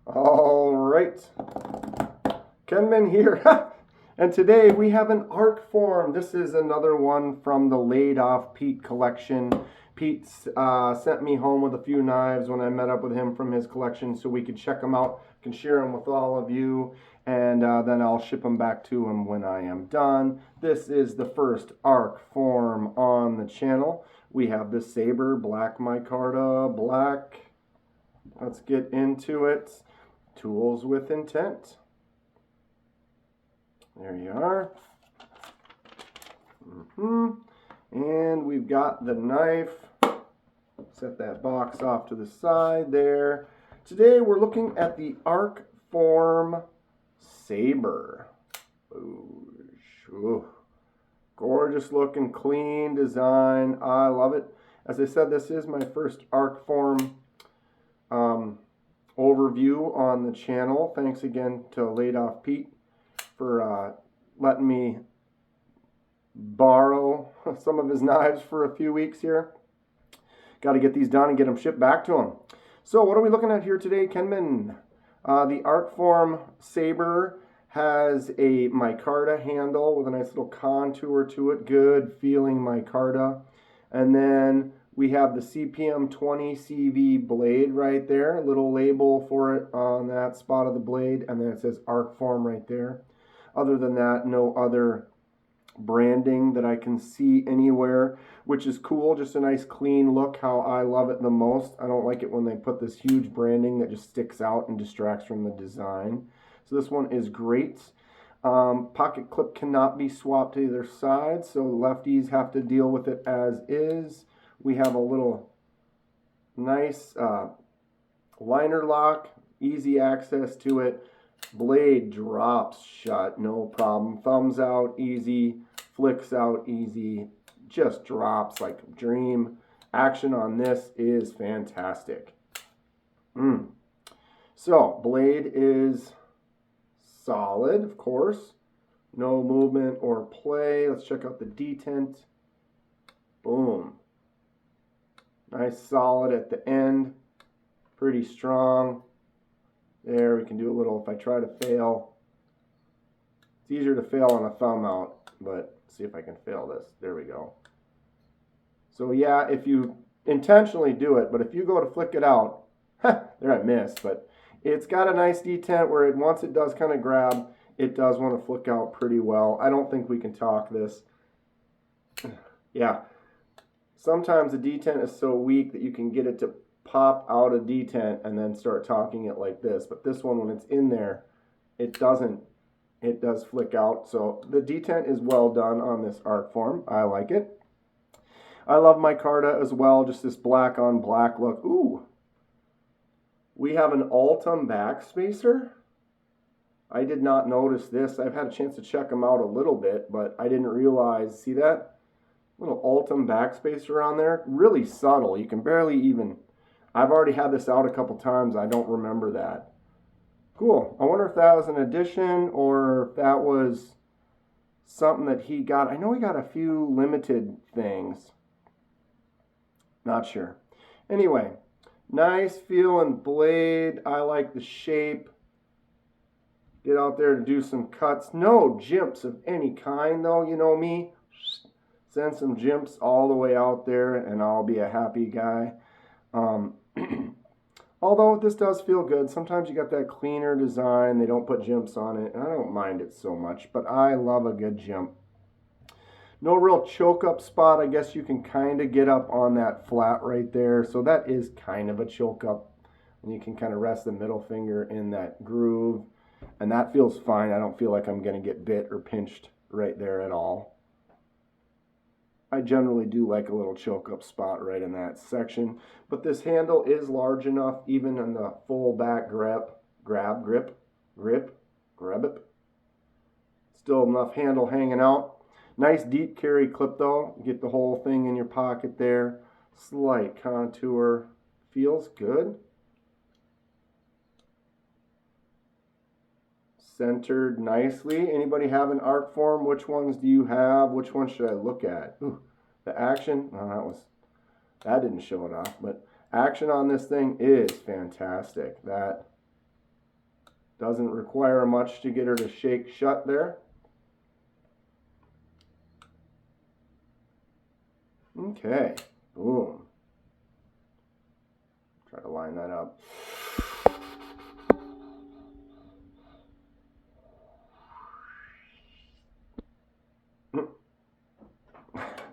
All right, Kenman here. And today we have an Arcform. This is another one from the Laid Off Pete collection. Pete sent me home with a few knives when I met up with him from his collection so we could check them out, can share them with all of you, and then I'll ship them back to him when I am done. This is the first Arcform on the channel. We have the Sabre, black micarta, black. Let's get into it. Tools with intent. There you are. And we've got the knife. Set that box off to the side there. Today we're looking at the Arcform Sabre. Ooh, gorgeous looking, clean design. I love it. As I said, this is my first Arcform overview on the channel. Thanks again to Laid Off Pete for letting me borrow some of his knives for a few weeks here. Got to get these done and get them shipped back to him. So what are we looking at here today, Kenman? The Arcform Sabre has a micarta handle with a nice little contour to it. Good feeling micarta. And then we have the CPM 20 CV blade right there. A little label for it on that spot of the blade. And then it says Arcform right there. Other than that, no other branding that I can see anywhere, which is cool. Just a nice clean look, how I love it the most. I don't like it when they put this huge branding that just sticks out and distracts from the design. So this one is great. Pocket clip cannot be swapped to either side, so lefties have to deal with it as is. We have a little nice liner lock, easy access to it. Blade drops shut, no problem. Thumbs out easy, flicks out easy, just drops like a dream. Action on this is fantastic. So, blade is solid, of course. No movement or play. Let's check out the detent. Boom. Nice solid at the end. Pretty strong. There, we can do a little, if I try to fail. It's easier to fail on a thumb out, but see if I can fail this. There we go. So yeah, if you intentionally do it, but if you go to flick it out, there I missed, but it's got a nice detent where once it does kind of grab, it does want to flick out pretty well. I don't think we can talk this. Yeah, sometimes the detent is so weak that you can get it to pop out a detent and then start talking it like this. But this one, when it's in there, it doesn't. It does flick out. So the detent is well done on this Arcform. I like it. I love micarta as well. Just this black on black look. Ooh. We have an Ultim backspacer. I did not notice this. I've had a chance to check them out a little bit, but I didn't realize. See that? Little Ultim backspacer on there. Really subtle. You can barely even... I've already had this out a couple times. I don't remember that. Cool. I wonder if that was an addition or if that was something that he got. I know he got a few limited things. Not sure. Anyway, nice feeling blade. I like the shape. Get out there to do some cuts. No jimps of any kind though. You know me. Send some jimps all the way out there and I'll be a happy guy. Although this does feel good. Sometimes you got that cleaner design. They don't put jimps on it. I don't mind it so much, but I love a good jimp. No real choke up spot. I guess you can kind of get up on that flat right there. So that is kind of a choke up. And you can kind of rest the middle finger in that groove. And that feels fine. I don't feel like I'm going to get bit or pinched right there at all. I generally do like a little choke up spot right in that section, but this handle is large enough even in the full back grip. Still enough handle hanging out. Nice deep carry clip though. Get the whole thing in your pocket there. Slight contour. Feels good. Centered nicely. Anybody have an Arcform? Which ones do you have? Which one should I look at? Ooh, the action. Oh, that didn't show it off, but action on this thing is fantastic. That Doesn't require much to get her to shake shut there. Okay, boom. Try to line that up.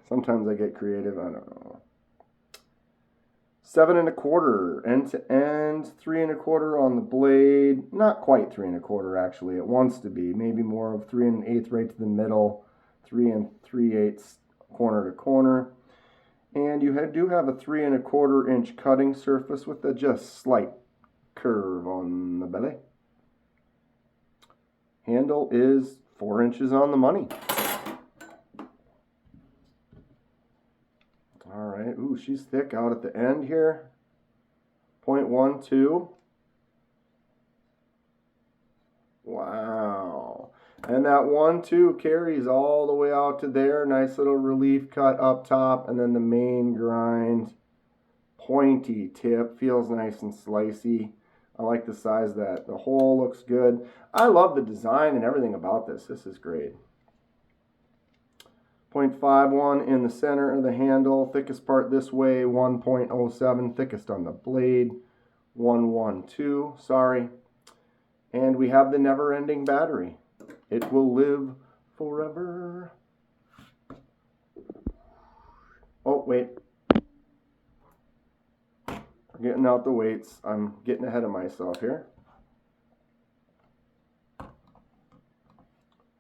Sometimes I get creative, I don't know. 7 1/4 end to end, 3 1/4 on the blade. Not quite 3 1/4 actually. It wants to be. Maybe more of 3 1/8 right to the middle, 3 3/8 corner to corner. And you do have a 3 1/4 inch cutting surface with a just slight curve on the belly. Handle is 4 inches on the money. All right, ooh, she's thick out at the end here. 0.12. Wow. And that 1-2 carries all the way out to there. Nice little relief cut up top, and then the main grind. Pointy tip, feels nice and slicey. I like the size of that. The hole looks good. I love the design and everything about this. This is great. 0.51 in the center of the handle, thickest part this way, 1.07, thickest on the blade, 112, sorry. And we have the never-ending battery. It will live forever. Oh, wait. We're getting out the weights. I'm getting ahead of myself here.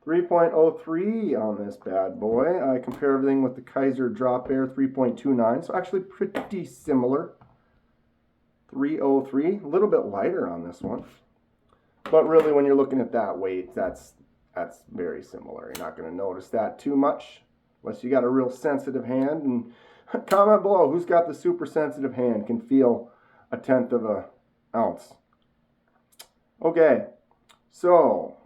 3.03 on this bad boy. I compare everything with the Kaiser Drop Air 3.29, so actually pretty similar. 303, a little bit lighter on this one. But really, when you're looking at that weight, that's very similar. You're not going to notice that too much, unless you got a real sensitive hand. And comment below, who's got the super sensitive hand, can feel 1/10 of an ounce. Okay, so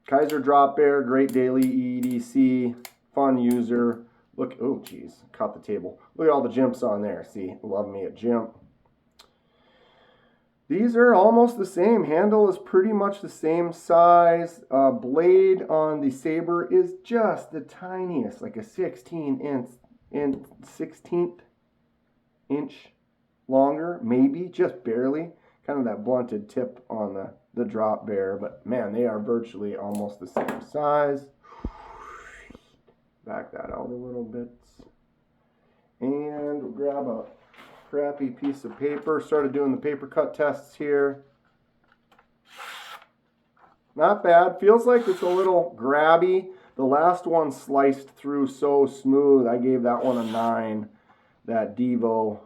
Kaiser Drop Air, great daily EDC, fun user. Look, oh geez, caught the table. Look at all the jumps on there. See, love me a jump. These are almost the same. Handle is pretty much the same size. Blade on the Sabre is just the tiniest, like a 16th inch longer, maybe, just barely. Kind of that blunted tip on the Drop Bear, but man, they are virtually almost the same size. Back that out a little bit. And we'll grab a crappy piece of paper. Started doing the paper cut tests here. Not bad. Feels like it's a little grabby. The last one sliced through so smooth. I gave that one a 9. That Divo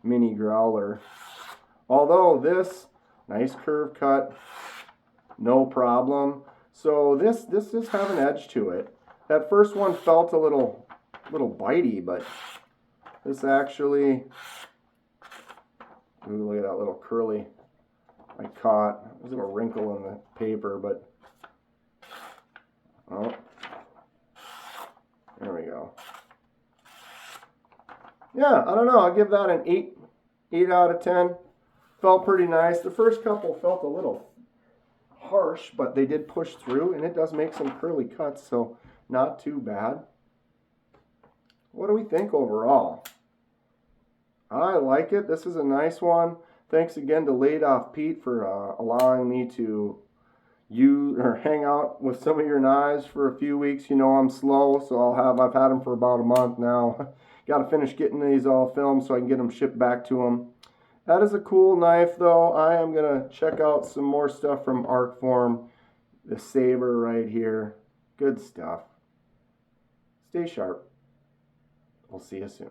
mini growler. Although this, nice curve cut, no problem. So this does have an edge to it. That first one felt a little bitey, but this actually, ooh, look at that little curly I caught. There's a little wrinkle in the paper, but oh, there we go. Yeah, I don't know. I'll give that an 8 out of 10. Felt pretty nice. The first couple felt a little harsh, but they did push through, and it does make some curly cuts, so not too bad. What do we think overall? I like it. This is a nice one. Thanks again to Laid Off Pete for allowing me to hang out with some of your knives for a few weeks. You know I'm slow, so I've had them for about a month now. Got to finish getting these all filmed so I can get them shipped back to them. That is a cool knife, though. I am going to check out some more stuff from Arcform. The Sabre right here. Good stuff. Stay sharp. We'll see you soon.